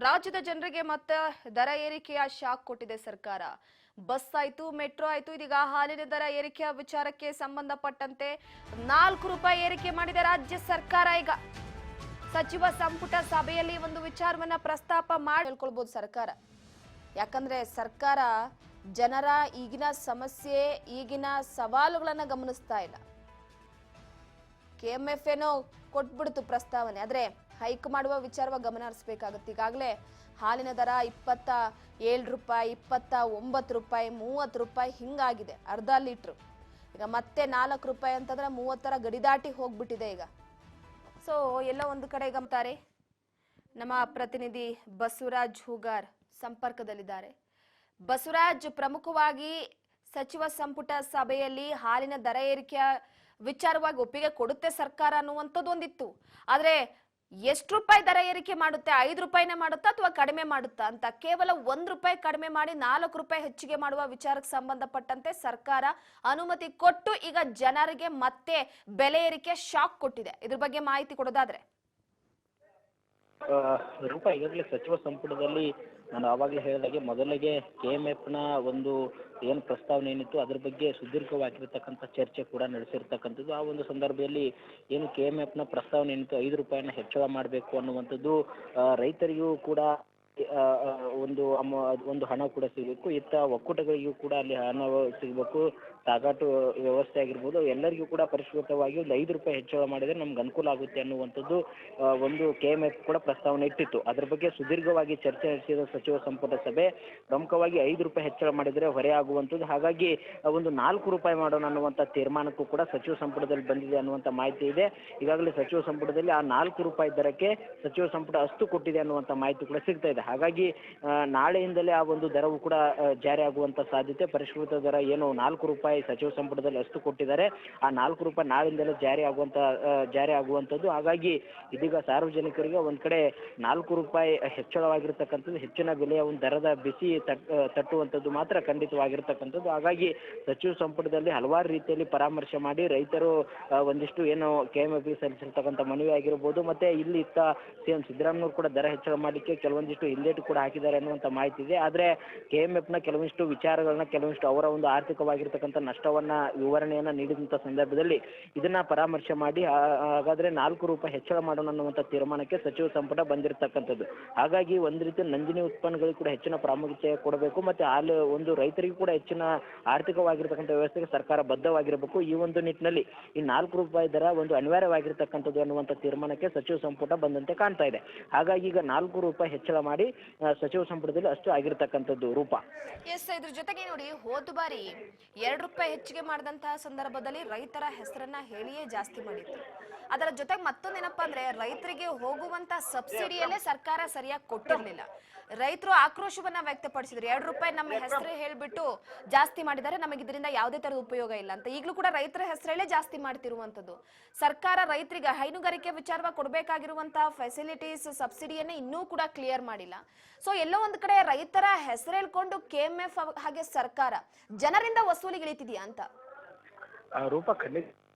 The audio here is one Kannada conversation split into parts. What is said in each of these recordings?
ರಾಜ್ಯದ ಜನರಿಗೆ ಮತ್ತೆ ದರ ಏರಿಕೆಯ ಶಾಕ್ ಕೊಟ್ಟಿದೆ ಸರ್ಕಾರ. ಬಸ್ ಆಯ್ತು, ಮೆಟ್ರೋ ಆಯ್ತು, ಇದೀಗ ಹಾಲಿನ ದರ ಏರಿಕೆಯ ವಿಚಾರಕ್ಕೆ ಸಂಬಂಧಪಟ್ಟಂತೆ 4 ರೂಪಾಯಿ ಏರಿಕೆ ಮಾಡಿದೆ ರಾಜ್ಯ ಸರ್ಕಾರ. ಈಗ ಸಚಿವ ಸಂಪುಟ ಸಭೆಯಲ್ಲಿ ಒಂದು ವಿಚಾರವನ್ನ ಪ್ರಸ್ತಾಪ ಮಾಡಿ ಹೇಳ್ಕೊಳ್ಬಹುದು ಸರ್ಕಾರ. ಯಾಕಂದ್ರೆ ಸರ್ಕಾರ ಜನರ ಈಗಿನ ಸಮಸ್ಯೆ, ಈಗಿನ ಸವಾಲುಗಳನ್ನ ಗಮನಿಸ್ತಾ ಇಲ್ಲ. ಕೆಎಂಎಫ್ ಏನೋ ಕೊಟ್ಬಿಡ್ತು ಪ್ರಸ್ತಾವನೆ, ಆದ್ರೆ ಹೈಕ್ ಮಾಡುವ ವಿಚಾರವಾಗಿ ಗಮನ ಹರಿಸಬೇಕಾಗುತ್ತೆ. ಈಗಾಗಲೇ ಹಾಲಿನ ದರ 27 ರೂಪಾಯಿ, 29 ರೂಪಾಯಿ, 30 ರೂಪಾಯಿ ಹಿಂಗಾಗಿದೆ ಅರ್ಧ ಲೀಟ್ರು. ಈಗ ಮತ್ತೆ 4 ರೂಪಾಯಿ ಅಂತಂದ್ರೆ 30ರ ಗಡಿದಾಟಿ ಹೋಗ್ಬಿಟ್ಟಿದೆ ಈಗ. ಸೊ ಎಲ್ಲ ಒಂದು ಕಡೆ ಗಮತಾರೆ. ನಮ್ಮ ಪ್ರತಿನಿಧಿ ಬಸವರಾಜ್ ಹೂಗಾರ್ ಸಂಪರ್ಕದಲ್ಲಿದ್ದಾರೆ. ಬಸವರಾಜ್, ಪ್ರಮುಖವಾಗಿ ಸಚಿವ ಸಂಪುಟ ಸಭೆಯಲ್ಲಿ ಹಾಲಿನ ದರ ಏರಿಕೆಯ ವಿಚಾರವಾಗಿ ಒಪ್ಪಿಗೆ ಕೊಡುತ್ತೆ ಸರ್ಕಾರ ಅನ್ನುವಂಥದ್ದು ಒಂದಿತ್ತು. ಆದ್ರೆ ಎಷ್ಟು ರೂಪಾಯಿ ದರ ಏರಿಕೆ ಮಾಡುತ್ತೆ? 5 ರೂಪಾಯಿನೇ ಮಾಡುತ್ತಾ ಅಥವಾ ಕಡಿಮೆ ಮಾಡುತ್ತಾ ಅಂತ? ಕೇವಲ 1 ರೂಪಾಯಿ ಕಡಿಮೆ ಮಾಡಿ 4 ರೂಪಾಯಿ ಹೆಚ್ಚಿಗೆ ಮಾಡುವ ವಿಚಾರಕ್ಕೆ ಸಂಬಂಧಪಟ್ಟಂತೆ ಸರ್ಕಾರ ಅನುಮತಿ ಕೊಟ್ಟು ಈಗ ಜನರಿಗೆ ಮತ್ತೆ ಬೆಲೆ ಏರಿಕೆ ಶಾಕ್ ಕೊಟ್ಟಿದೆ. ಇದ್ರ ಬಗ್ಗೆ ಮಾಹಿತಿ ಕೊಡೋದಾದ್ರೆ. ರೂಪ ಈಗಾಗಲೇ ಸಚಿವ ಸಂಪುಟದಲ್ಲಿ ನಾನು ಆವಾಗಲೇ ಹೇಳಿದಾಗೆ ಮೊದಲಿಗೆ KMF ನ ಒಂದು ಏನು ಪ್ರಸ್ತಾವನೆ ಏನಿತ್ತು ಅದ್ರ ಬಗ್ಗೆ ಸುದೀರ್ಘವಾಗಿರ್ತಕ್ಕಂಥ ಚರ್ಚೆ ಕೂಡ ನಡೆಸಿರ್ತಕ್ಕಂಥದ್ದು. ಆ ಒಂದು ಸಂದರ್ಭದಲ್ಲಿ ಏನು KMF ನ ಪ್ರಸ್ತಾವನೆ ಏನಿತ್ತು 5 ರೂಪಾಯಿನ ಹೆಚ್ಚಳ ಮಾಡಬೇಕು ಅನ್ನುವಂಥದ್ದು, ರೈತರಿಗೂ ಕೂಡ ಒಂದು ಹಣ ಕೂಡ ಸಿಗಬೇಕು, ಇತ್ತ ಒಕ್ಕೂಟಗಳಿಗೂ ಕೂಡ ಅಲ್ಲಿ ಹಣ ಸಿಗಬೇಕು, ಸಾಗಾಟು ವ್ಯವಸ್ಥೆ ಆಗಿರ್ಬೋದು, ಎಲ್ಲರಿಗೂ ಕೂಡ ಪರಿಷ್ಕೃತವಾಗಿ ಒಂದು 5 ರೂಪಾಯಿ ಹೆಚ್ಚಳ ಮಾಡಿದರೆ ನಮ್ಗೆ ಅನುಕೂಲ ಆಗುತ್ತೆ ಅನ್ನುವಂಥದ್ದು ಒಂದು KMF ಕೂಡ ಪ್ರಸ್ತಾವನೆ ಇಟ್ಟಿತ್ತು. ಅದ್ರ ಬಗ್ಗೆ ಸುದೀರ್ಘವಾಗಿ ಚರ್ಚೆ ನಡೆಸಿದ ಸಚಿವ ಸಂಪುಟ ಸಭೆ ಪ್ರಮುಖವಾಗಿ 5 ರೂಪಾಯಿ ಹೆಚ್ಚಳ ಮಾಡಿದರೆ ಹೊರೆ ಆಗುವಂಥದ್ದು, ಹಾಗಾಗಿ ಒಂದು 4 ರೂಪಾಯಿ ಮಾಡೋಣ ಅನ್ನುವಂಥ ತೀರ್ಮಾನಕ್ಕೂ ಕೂಡ ಸಚಿವ ಸಂಪುಟದಲ್ಲಿ ಬಂದಿದೆ ಅನ್ನುವಂಥ ಮಾಹಿತಿ ಇದೆ. ಈಗಾಗಲೇ ಸಚಿವ ಸಂಪುಟದಲ್ಲಿ ಆ 4 ರೂಪಾಯಿ ದರಕ್ಕೆ ಸಚಿವ ಸಂಪುಟ ಅಸ್ತು ಕೊಟ್ಟಿದೆ ಅನ್ನುವಂಥ ಮಾಹಿತಿ ಕೂಡ ಸಿಗ್ತಾ ಇದೆ. ಹಾಗಾಗಿ ನಾಳೆಯಿಂದಲೇ ಆ ಒಂದು ದರವು ಕೂಡ ಜಾರಿ ಆಗುವಂಥ ಸಾಧ್ಯತೆ. ಪರಿಷ್ಕೃತ ದರ ಏನು 4 ರೂಪಾಯಿ ಸಚಿವ ಸಂಪುಟದಲ್ಲಿ ಅಷ್ಟು ಕೊಟ್ಟಿದ್ದಾರೆ, ಆ 4 ರೂಪಾಯಿ ನಾಳಿಂದಲೇ ಜಾರಿ ಆಗುವಂಥದ್ದು. ಹಾಗಾಗಿ ಇದೀಗ ಸಾರ್ವಜನಿಕರಿಗೆ ಒಂದ್ ಕಡೆ 4 ರೂಪಾಯಿ ಹೆಚ್ಚಳವಾಗಿರ್ತಕ್ಕಂಥದ್ದು, ಹೆಚ್ಚಿನ ಬೆಲೆಯ ಒಂದು ದರದ ಬಿಸಿ ತಟ್ಟುವಂಥದ್ದು ಮಾತ್ರ ಖಂಡಿತವಾಗಿರ್ತಕ್ಕಂಥದ್ದು. ಹಾಗಾಗಿ ಸಚಿವ ಸಂಪುಟದಲ್ಲಿ ಹಲವಾರು ರೀತಿಯಲ್ಲಿ ಪರಾಮರ್ಶೆ ಮಾಡಿ ರೈತರು ಒಂದಿಷ್ಟು ಏನು KMF ಸಲ್ಲಿಸಿರ್ತಕ್ಕಂಥ ಮನವಿ ಆಗಿರ್ಬೋದು, ಮತ್ತೆ ಇಲ್ಲಿ ಇತ್ತ CM ಸಿದ್ದರಾಮಯ್ಯವರು ಕೂಡ ದರ ಹೆಚ್ಚಳ ಮಾಡಲಿಕ್ಕೆ ಕೆಲವೊಂದಿಷ್ಟು ಹಿಂದೇಟು ಕೂಡ ಹಾಕಿದ್ದಾರೆ ಅನ್ನುವಂಥ ಮಾಹಿತಿ ಇದೆ. ಆದ್ರೆ KMF ನ ಕೆಲವೊಂದಿಷ್ಟು ವಿಚಾರಗಳನ್ನ, ಕೆಲವೊಂದಿಷ್ಟು ಅವರ ಒಂದು ಆರ್ಥಿಕವಾಗಿರ್ತಕ್ಕಂಥ ನಷ್ಟವನ್ನ ವಿವರಣೆಯನ್ನ ನೀಡಿದಂಥ ಸಂದರ್ಭದಲ್ಲಿ ಇದನ್ನ ಪರಾಮರ್ಶೆ ಮಾಡಿ ಹಾಗಾದ್ರೆ 4 ರೂಪಾಯಿ ಹೆಚ್ಚಳ ಮಾಡೋಣ ಅನ್ನುವಂಥ ತೀರ್ಮಾನಕ್ಕೆ ಸಚಿವ ಸಂಪುಟ ಬಂದಿರತಕ್ಕಂಥದ್ದು. ಹಾಗಾಗಿ ಒಂದ್ ರೀತಿ ನಂದಿನಿ ಉತ್ಪನ್ನಗಳಿಗೆ ಕೂಡ ಹೆಚ್ಚಿನ ಪ್ರಾಮುಖ್ಯತೆ ಕೊಡಬೇಕು, ಮತ್ತೆ ಹಾಲು ಒಂದು ರೈತರಿಗೂ ಕೂಡ ಹೆಚ್ಚಿನ ಆರ್ಥಿಕವಾಗಿರ್ತಕ್ಕಂಥ ವ್ಯವಸ್ಥೆಗೆ ಸರ್ಕಾರ ಬದ್ಧವಾಗಿರಬೇಕು. ಈ ಒಂದು ನಿಟ್ಟಿನಲ್ಲಿ ಈ 4 ರೂಪಾಯಿ ದರ ಒಂದು ಅನಿವಾರ್ಯವಾಗಿರ್ತಕ್ಕಂಥದ್ದು ಅನ್ನುವಂಥ ತೀರ್ಮಾನಕ್ಕೆ ಸಚಿವ ಸಂಪುಟ ಬಂದಂತೆ ಕಾಣ್ತಾ ಇದೆ. ಹಾಗಾಗಿ ಈಗ 4 ರೂಪಾಯಿ ಹೆಚ್ಚಳ ಮಾಡಿ ಸಚಿವ ಸಂಪುಟದಲ್ಲಿ ಅಷ್ಟು ಆಗಿರ್ತಕ್ಕಂಥದ್ದು. ರೂಪ ಇದ್ರ ಜೊತೆಗೆ ನೋಡಿ, ಹೋದ ಬಾರಿ 2 ರೂಪಾಯಿ ಹೆಚ್ಚಿಗೆ ಮಾಡಿದಂತಹ ಸಂದರ್ಭದಲ್ಲಿ ರೈತರ ಹೆಸರನ್ನ ಹೇಳಿಯೇ ಜಾಸ್ತಿ ಮಾಡಿತ್ತು. ಅದರ ಜೊತೆಗೆ ಮತ್ತೊಂದೇನಪ್ಪಾ ಅಂದ್ರೆ, ರೈತರಿಗೆ ಹೋಗುವಂತ ಸಬ್ಸಿಡಿಯಲ್ಲೇ ಸರ್ಕಾರ ಸರಿಯಾಗಿ ಕೊಟ್ಟಿರ್ಲಿಲ್ಲ. ರೈತರು ಆಕ್ರೋಶವನ್ನ ವ್ಯಕ್ತಪಡಿಸಿದ್ರು. 2 ರೂಪಾಯಿ ನಮ್ಮ ಹೆಸರು ಹೇಳ್ಬಿಟ್ಟು ಜಾಸ್ತಿ ಮಾಡಿದ್ದಾರೆ, ನಮಗೆ ಇದರಿಂದ ಯಾವುದೇ ತರದ ಉಪಯೋಗ ಇಲ್ಲ ಅಂತ. ಈಗಲೂ ಕೂಡ ರೈತರ ಹೆಸರಲ್ಲೇ ಜಾಸ್ತಿ ಮಾಡ್ತಿರುವಂತದ್ದು. ಸರ್ಕಾರ ರೈತರಿಗೆ ಹೈನುಗಾರಿಕೆ ವಿಚಾರವಾಗಿ ಕೊಡಬೇಕಾಗಿರುವಂತಹ ಫೆಸಿಲಿಟೀಸ್, ಸಬ್ಸಿಡಿಯನ್ನೇ ಇನ್ನೂ ಕೂಡ ಕ್ಲಿಯರ್ ಮಾಡಿಲ್ಲ. ಸೊ ಎಲ್ಲೋ ಒಂದ್ ಕಡೆ ರೈತರ ಹೆಸರು ಹೇಳ್ಕೊಂಡು KMF ಹಾಗೆ ಸರ್ಕಾರ ಜನರಿಂದ ವಸೂಲಿಗಿಳಿತಿದೆಯಾ ಅಂತ. ರೂಪ ಖಂಡಿತ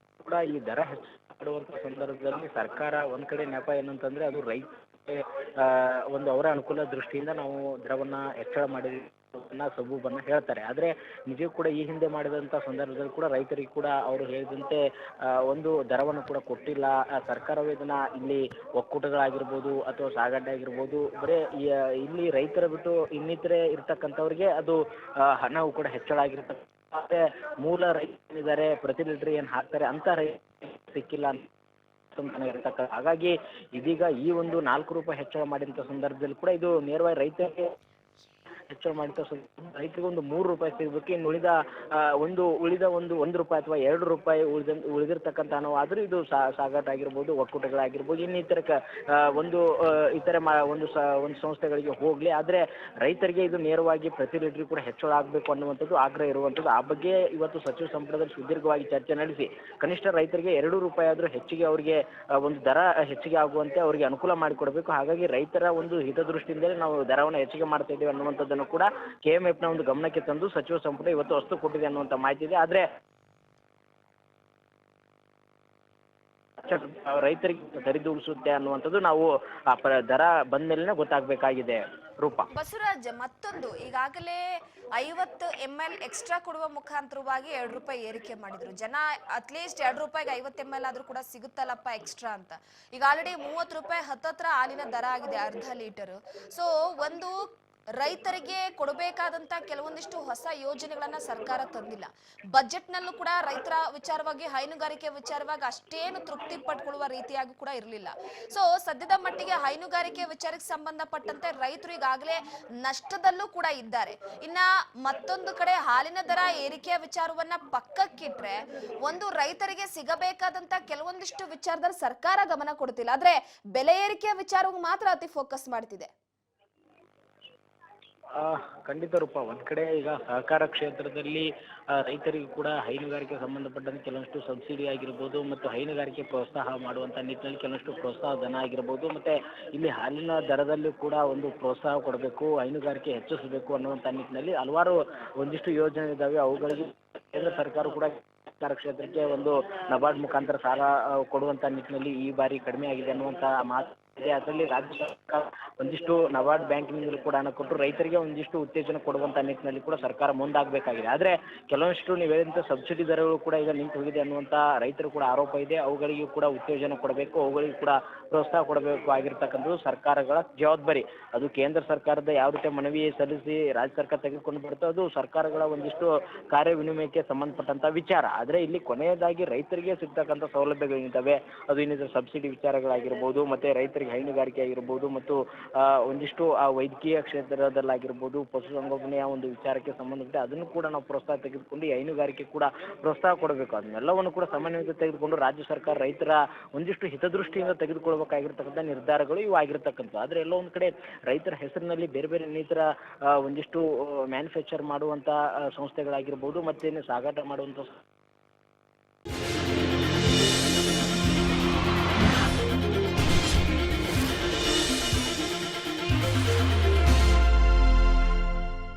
ಕೂಡ ಈ ದರ ಹೆಚ್ಚು ಮಾಡುವಂತ ಸಂದರ್ಭದಲ್ಲಿ ಸರ್ಕಾರ ಒಂದ್ ಕಡೆ ನೆಪ ಏನಂತಂದ್ರೆ ಅದು ರೈತ ಒಂದು ಅವರ ಅನುಕೂಲ ದೃಷ್ಟಿಯಿಂದ ನಾವು ದರವನ್ನ ಹೆಚ್ಚಳ ಮಾಡಿದ್ವಿ ಸಬೂಬನ್ನ ಹೇಳ್ತಾರೆ. ಆದ್ರೆ ನಿಜ ಕೂಡ ಈ ಹಿಂದೆ ಮಾಡಿದಂತ ಸಂದರ್ಭದಲ್ಲಿ ಕೂಡ ರೈತರಿಗೆ ಕೂಡ ಅವರು ಹೇಳಿದಂತೆ ಒಂದು ದರವನ್ನು ಕೂಡ ಕೊಟ್ಟಿಲ್ಲ. ಸರ್ಕಾರವೇ ಇದನ್ನ ಇಲ್ಲಿ ಒಕ್ಕೂಟಗಳಾಗಿರ್ಬೋದು ಅಥವಾ ಸಾಗಾಟ ಆಗಿರ್ಬೋದು, ಬರೇ ಇಲ್ಲಿ ರೈತರ ಬಿಟ್ಟು ಇನ್ನಿತರೆ ಇರ್ತಕ್ಕಂಥವ್ರಿಗೆ ಅದು ಹಣವು ಕೂಡ ಹೆಚ್ಚಳ ಆಗಿರ್ತಕ್ಕ, ಮತ್ತೆ ಮೂಲ ರೈತರಿದ್ದಾರೆ ಪ್ರತಿ ಲೀಟರ್ ಏನ್ ಹಾಕ್ತಾರೆ ಅಂತ ರೈತ ಸಿಕ್ಕಿಲ್ಲ ಅಂತ ಇರ್ತಕ್ಕ. ಹಾಗಾಗಿ ಇದೀಗ ಈ ಒಂದು 4 ರೂಪಾಯಿ ಹೆಚ್ಚಳ ಮಾಡಿದಂತ ಸಂದರ್ಭದಲ್ಲಿ ಕೂಡ ಇದು ನೇರವಾಗಿ ರೈತರಿಗೆ ಹೆಚ್ಚಳ ಮಾಡಿದ ರೈತರಿಗೆ ಒಂದು 3 ರೂಪಾಯಿ ಸಿಗಬೇಕು. ಇನ್ನು ಉಳಿದ ಒಂದು 1 ರೂಪಾಯಿ ಅಥವಾ 2 ರೂಪಾಯಿ ಉಳಿದಿರ್ತಕ್ಕಂಥ ಹಣ ಆದ್ರೂ ಇದು ಸಾಗಾಟ ಆಗಿರ್ಬೋದು, ಒಕ್ಕೂಟಗಳಾಗಿರ್ಬೋದು, ಇನ್ನಿತರ ಒಂದು ಇತರೆ ಒಂದು ಸಂಸ್ಥೆಗಳಿಗೆ ಹೋಗ್ಲಿ. ಆದ್ರೆ ರೈತರಿಗೆ ಇದು ನೇರವಾಗಿ ಪ್ರತಿ ಲೀಟರ್ ಕೂಡ ಹೆಚ್ಚಳ ಆಗಬೇಕು ಅನ್ನುವಂಥದ್ದು ಆಗ್ರಹ ಇರುವಂಥದ್ದು. ಆ ಬಗ್ಗೆ ಇವತ್ತು ಸಚಿವ ಸಂಪುಟದಲ್ಲಿ ಸುದೀರ್ಘವಾಗಿ ಚರ್ಚೆ ನಡೆಸಿ ಕನಿಷ್ಠ ರೈತರಿಗೆ 2 ರೂಪಾಯಿ ಆದ್ರೂ ಹೆಚ್ಚಿಗೆ ಅವರಿಗೆ ಒಂದು ದರ ಹೆಚ್ಚಿಗೆ ಆಗುವಂತೆ ಅವರಿಗೆ ಅನುಕೂಲ ಮಾಡಿಕೊಡಬೇಕು. ಹಾಗಾಗಿ ರೈತರ ಒಂದು ಹಿತದೃಷ್ಟಿಯಿಂದಲೇ ನಾವು ದರವನ್ನು ಹೆಚ್ಚಿಗೆ ಮಾಡ್ತಾ ಇದ್ದೀವಿ ಅನ್ನುವಂಥದ್ದನ್ನು ಕೂಡ KMF ನ ಒಂದು ಗಮನಕ್ಕೆ ತಂದು ಸಚಿವ ಸಂಪುಟ ಇವತ್ತು ಅಸ್ತು ಕೊಟ್ಟಿದೆ ಅನ್ನುವಂಥ ಮಾಹಿತಿ ಇದೆ. ಆದ್ರೆ ರೈತರಿಗೆ ಸರಿದೂಗಿಸುತ್ತೆ ಅನ್ನುವಂಥದ್ದು ನಾವು ದರ ಬಂದ ಮೇಲೆ ಗೊತ್ತಾಗಬೇಕಾಗಿದೆ ರೂಪ. ಬಸವರಾಜ್, ಮತ್ತೊಂದು ಈಗಾಗಲೇ 50 ml ಎಕ್ಸ್ಟ್ರಾ ಕೊಡುವ ಮುಖಾಂತರವಾಗಿ 2 ರೂಪಾಯಿ ಏರಿಕೆ ಮಾಡಿದ್ರು. ಜನ ಅಟ್ಲೀಸ್ಟ್ 2 ರೂಪಾಯಿಗೆ 50 ml ಆದ್ರೂ ಕೂಡ ಸಿಗುತ್ತಲ್ಲಪ್ಪ ಎಕ್ಸ್ಟ್ರಾ ಅಂತ. ಈಗ ಆಲ್ರೆಡಿ 30 ರೂಪಾಯಿ ಹತ್ತತ್ರ ಹಾಲಿನ ದರ ಆಗಿದೆ ಅರ್ಧ ಲೀಟರ್. ಸೊ ಒಂದು ರೈತರಿಗೆ ಕೊಡಬೇಕಾದಂತ ಕೆಲವೊಂದಿಷ್ಟು ಹೊಸ ಯೋಜನೆಗಳನ್ನ ಸರ್ಕಾರ ತಂದಿಲ್ಲ. ಬಜೆಟ್ ನಲ್ಲೂ ಕೂಡ ರೈತರ ವಿಚಾರವಾಗಿ, ಹೈನುಗಾರಿಕೆ ವಿಚಾರವಾಗಿ ಅಷ್ಟೇನು ತೃಪ್ತಿ ಪಟ್ಕೊಳ್ಳುವ ರೀತಿಯಾಗಿ ಕೂಡ ಇರಲಿಲ್ಲ. ಸೊ ಸದ್ಯದ ಮಟ್ಟಿಗೆ ಹೈನುಗಾರಿಕೆ ವಿಚಾರಕ್ಕೆ ಸಂಬಂಧಪಟ್ಟಂತೆ ರೈತರು ಈಗಾಗಲೇ ನಷ್ಟದಲ್ಲೂ ಕೂಡ ಇದ್ದಾರೆ. ಇನ್ನ ಮತ್ತೊಂದು ಕಡೆ ಹಾಲಿನ ದರ ಏರಿಕೆಯ ವಿಚಾರವನ್ನ ಪಕ್ಕಕ್ಕಿಟ್ರೆ ಒಂದು ರೈತರಿಗೆ ಸಿಗಬೇಕಾದಂತ ಕೆಲವೊಂದಿಷ್ಟು ವಿಚಾರದಲ್ಲಿ ಸರ್ಕಾರ ಗಮನ ಕೊಡ್ತಿಲ್ಲ. ಆದ್ರೆ ಬೆಲೆ ಏರಿಕೆಯ ವಿಚಾರವು ಮಾತ್ರ ಅತಿ ಫೋಕಸ್ ಮಾಡ್ತಿದೆ. ಖಂಡಿತ ರೂಪ. ಒಂದ್ ಕಡೆ ಈಗ ಸಹಕಾರ ಕ್ಷೇತ್ರದಲ್ಲಿ ರೈತರಿಗೂ ಕೂಡ ಹೈನುಗಾರಿಕೆ ಸಂಬಂಧಪಟ್ಟಂತೆ ಕೆಲವಷ್ಟು ಸಬ್ಸಿಡಿ ಆಗಿರ್ಬೋದು ಮತ್ತು ಹೈನುಗಾರಿಕೆ ಪ್ರೋತ್ಸಾಹ ಮಾಡುವಂತ ನಿಟ್ಟಿನಲ್ಲಿ ಕೆಲವಷ್ಟು ಪ್ರೋತ್ಸಾಹ ಧನ ಆಗಿರ್ಬೋದು, ಮತ್ತೆ ಇಲ್ಲಿ ಹಾಲಿನ ದರದಲ್ಲೂ ಕೂಡ ಒಂದು ಪ್ರೋತ್ಸಾಹ ಕೊಡಬೇಕು, ಹೈನುಗಾರಿಕೆ ಹೆಚ್ಚಿಸಬೇಕು ಅನ್ನುವಂಥ ನಿಟ್ಟಿನಲ್ಲಿ ಹಲವಾರು ಒಂದಿಷ್ಟು ಯೋಜನೆ ಇದ್ದಾವೆ. ಅವುಗಳಿಗೆ ಕೇಂದ್ರ ಸರ್ಕಾರ ಕೂಡ ಸಹಕಾರ ಕ್ಷೇತ್ರಕ್ಕೆ ಒಂದು ನಬಾರ್ಡ್ ಮುಖಾಂತರ ಸಾಲ ಕೊಡುವಂತ ನಿಟ್ಟಿನಲ್ಲಿ ಈ ಬಾರಿ ಕಡಿಮೆ ಆಗಿದೆ ಅನ್ನುವಂಥ ಮಾತು ಇದೆ. ಅದರಲ್ಲಿ ರಾಜ್ಯ ಸರ್ಕಾರ ಒಂದಿಷ್ಟು ನಬಾರ್ಡ್ ಬ್ಯಾಂಕಿನಿಂದಲೂ ಕೂಡ ಹಣ ಕೊಟ್ಟು ರೈತರಿಗೆ ಒಂದಿಷ್ಟು ಉತ್ತೇಜನ ಕೊಡುವಂತ ನಿಟ್ಟಿನಲ್ಲಿ ಕೂಡ ಸರ್ಕಾರ ಮುಂದಾಗಬೇಕಾಗಿದೆ. ಆದರೆ ಕೆಲವೊಂದಿಷ್ಟು ನೀವು ಹೇಳಿದಂಥ ಸಬ್ಸಿಡಿ ದರಗಳು ಕೂಡ ಈಗ ನಿಂತು ಹೋಗಿದೆ ಅನ್ನುವಂಥ ರೈತರು ಕೂಡ ಆರೋಪ ಇದೆ. ಅವುಗಳಿಗೂ ಕೂಡ ಉತ್ತೇಜನ ಕೊಡಬೇಕು, ಅವುಗಳಿಗೂ ಕೂಡ ಪ್ರೋತ್ಸಾಹ ಕೊಡಬೇಕು ಆಗಿರ್ತಕ್ಕಂಥದ್ದು ಸರ್ಕಾರಗಳ ಜವಾಬ್ದಾರಿ. ಅದು ಕೇಂದ್ರ ಸರ್ಕಾರದ ಯಾವ ರೀತಿ ಮನವಿ ಸಲ್ಲಿಸಿ ರಾಜ್ಯ ಸರ್ಕಾರ ತೆಗೆದುಕೊಂಡು ಬರುತ್ತೋ ಅದು ಸರ್ಕಾರಗಳ ಒಂದಿಷ್ಟು ಕಾರ್ಯವಿನಿಮಯಕ್ಕೆ ಸಂಬಂಧಪಟ್ಟಂತ ವಿಚಾರ. ಆದರೆ ಇಲ್ಲಿ ಕೊನೆಯದಾಗಿ ರೈತರಿಗೆ ಸಿಗ್ತಕ್ಕಂಥ ಸೌಲಭ್ಯಗಳೇನಿದ್ದಾವೆ ಅದು ಇನ್ನಿತರ ಸಬ್ಸಿಡಿ ವಿಚಾರಗಳಾಗಿರ್ಬೋದು, ಮತ್ತೆ ರೈತರಿಗೆ ಹೈನುಗಾರಿಕೆ ಆಗಿರ್ಬೋದು ಮತ್ತು ಒಂದಿಷ್ಟು ವೈದ್ಯಕೀಯ ಕ್ಷೇತ್ರದಲ್ಲಾಗಿರ್ಬೋದು, ಪಶುಸಂಗೋಪನೆಯ ಒಂದು ವಿಚಾರಕ್ಕೆ ಸಂಬಂಧಪಟ್ಟ ಅದನ್ನು ಕೂಡ ನಾವು ಪ್ರೋತ್ಸಾಹ ತೆಗೆದುಕೊಂಡು ಈ ಹೈನುಗಾರಿಕೆ ಕೂಡ ಪ್ರೋತ್ಸಾಹ ಕೊಡಬೇಕು. ಅದನ್ನೆಲ್ಲವನ್ನು ಕೂಡ ಸಮನ್ವಯತೆ ತೆಗೆದುಕೊಂಡು ರಾಜ್ಯ ಸರ್ಕಾರ ರೈತರ ಒಂದಿಷ್ಟು ಹಿತದೃಷ್ಟಿಯಿಂದ ತೆಗೆದುಕೊಳ್ಬೇಕಾಗಿರ್ತಕ್ಕಂಥ ನಿರ್ಧಾರಗಳು ಇವು ಆಗಿರ್ತಕ್ಕಂಥ. ಆದರೆ ಎಲ್ಲೋ ಒಂದು ಕಡೆ ರೈತರ ಹೆಸರಿನಲ್ಲಿ ಬೇರೆ ಬೇರೆ ಇನ್ನಿತರ ಒಂದಿಷ್ಟು ಮ್ಯಾನುಫ್ಯಾಕ್ಚರ್ ಮಾಡುವಂಥ ಸಂಸ್ಥೆಗಳಾಗಿರ್ಬೋದು, ಮತ್ತೇನು ಸಾಗಾಟ ಮಾಡುವಂಥ